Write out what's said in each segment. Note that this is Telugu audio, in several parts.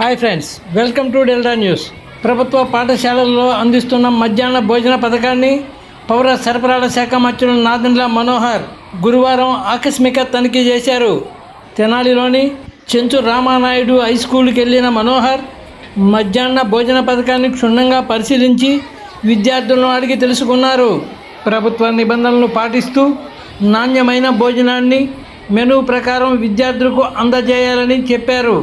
Hi friends, welcome to delta news. ప్రభుత్వ పాఠశాలల్లో అందిస్తున్న మధ్యాహ్న భోజన పథకాన్ని పౌర సరఫరాల శాఖ మంత్రులు నాదెండ్ల మనోహర్ గురువారం ఆకస్మిక తనిఖీ చేశారు. తెనాలిలోని చెంచు రామానాయుడు హై స్కూల్కి వెళ్ళిన మనోహర్ మధ్యాహ్న భోజన పథకాన్ని క్షుణ్ణంగా పరిశీలించి విద్యార్థులను అడిగి తెలుసుకున్నారు. ప్రభుత్వ నిబంధనలను పాటిస్తూ నాణ్యమైన భోజనాన్ని మెనూ ప్రకారం విద్యార్థులకు అందజేయాలని చెప్పారు.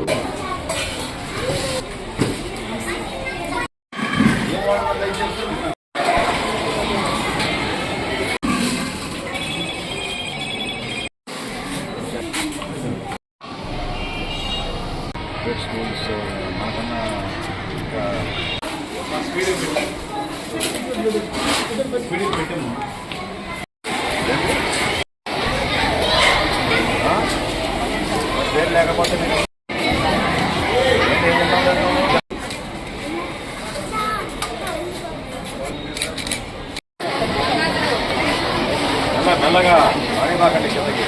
స్కూల్స్ మనకన్నా ఇంకా స్పీడ్ పెట్టాము. లేకపోతే మెల్లగా ఆడిమాకండి కిందకి.